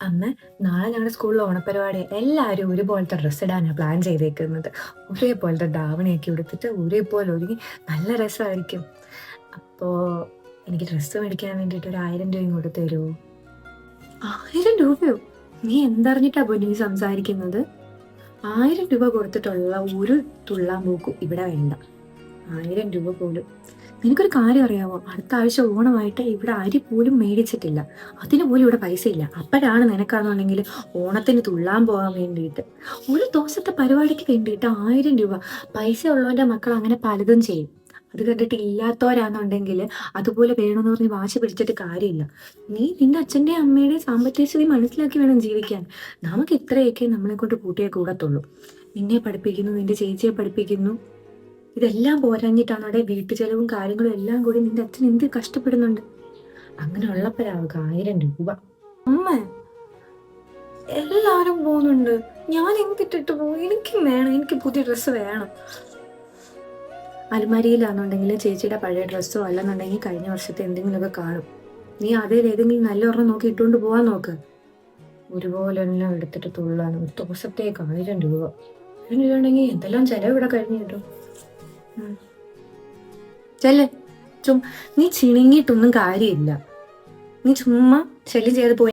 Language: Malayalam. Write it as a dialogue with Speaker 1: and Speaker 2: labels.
Speaker 1: അമ്മ, നാളെ ഞങ്ങളുടെ സ്കൂളിൽ ഓണപ്പരിപാടി എല്ലാവരും ഒരുപോലത്തെ ഡ്രസ്സ് ഇടാനാണ് പ്ലാൻ ചെയ്തേക്കുന്നത്. ഒരേപോലത്തെ ധാവണിയൊക്കെ ഉടുത്തിട്ട് ഒരേപോലെ ഒരുങ്ങി നല്ല രസമായിരിക്കും. അപ്പോൾ എനിക്ക് ഡ്രസ്സ് മേടിക്കാൻ വേണ്ടിയിട്ട് ഒരു 1000 രൂപയും കൂടെ തരുമോ? 1000 രൂപയോ? നീ എന്തറിഞ്ഞിട്ടാ പൊന്നു നീ സംസാരിക്കുന്നത്? 1000 രൂപ കൊടുത്തിട്ടുള്ള ഒരു തുള്ളാൻ പോക്കും ഇവിടെ വേണ്ട. 1000 രൂപ പോലും. നിനക്കൊരു കാര്യം അറിയാമോ? അടുത്ത ആഴ്ച ഓണമായിട്ട് ഇവിടെ അരി പോലും മേടിച്ചിട്ടില്ല. അതിന് പോലും ഇവിടെ പൈസയില്ല. അപ്പോഴാണ് നിനക്കാണെന്നുണ്ടെങ്കിൽ ഓണത്തിന് തുള്ളാൻ പോകാൻ വേണ്ടിയിട്ട് ഒരു ദിവസത്തെ പരിപാടിക്ക് വേണ്ടിയിട്ട് 1000 രൂപ. പൈസ ഉള്ളവൻ്റെ മക്കൾ അങ്ങനെ പലതും ചെയ്യും. അത് കണ്ടിട്ട് ഇല്ലാത്തവരാണെന്നുണ്ടെങ്കിൽ അതുപോലെ വേണമെന്ന് പറഞ്ഞ് വാശി പിടിച്ചിട്ട് കാര്യമില്ല. നീ നിന്റെ അച്ഛൻ്റെയും അമ്മയുടെയും സാമ്പത്തിക സ്ഥിതി മനസ്സിലാക്കി വേണം ജീവിക്കാൻ. നമുക്ക് ഇത്രയൊക്കെ നമ്മളെ കൊണ്ട് കൂട്ടിയേ കൂടത്തുള്ളൂ. നിന്നെ പഠിപ്പിക്കുന്നു, നിന്റെ ചേച്ചിയെ പഠിപ്പിക്കുന്നു. ഇതെല്ലാം പോരാഞ്ഞിട്ടാണ് അവിടെ വീട്ടു ചെലവും കാര്യങ്ങളും എല്ലാം കൂടി നിന്റെ അച്ഛൻ എന്ത് കഷ്ടപ്പെടുന്നുണ്ട്. അങ്ങനെ ഉള്ളപ്പോഴാവുക 1000 രൂപ. അമ്മ, എല്ലാരും പോകുന്നുണ്ട്, ഞാൻ എന്തിട്ടിട്ട് പോകും? എനിക്കും വേണം, എനിക്ക് പുതിയ ഡ്രസ്സ് വേണം. അലമാരിയിലാണെന്നുണ്ടെങ്കിൽ ചേച്ചിയുടെ പഴയ ഡ്രസ്സോ അല്ലെന്നുണ്ടെങ്കിൽ കഴിഞ്ഞ വർഷത്തെ എന്തെങ്കിലുമൊക്കെ കാണും. നീ അതിൽ ഏതെങ്കിലും നല്ല ഒരെണ്ണം നോക്കി ഇട്ടുകൊണ്ട് പോവാൻ നോക്ക്. ഒരുപോലെ എല്ലാം എടുത്തിട്ട് തുള്ളാനും ഒരു ദിവസത്തേക്ക് 1000 രൂപ. 1000 രൂപ ഉണ്ടെങ്കിൽ എന്തെല്ലാം ചെലവ് ഇവിടെ കഴിഞ്ഞു കിട്ടും. ചെല്ല്. നീ ചിണുങ്ങിയിട്ടൊന്നും കാര്യമില്ല. നീ ചുമ്മാ ശല്യം ചെയ്ത് പോയി.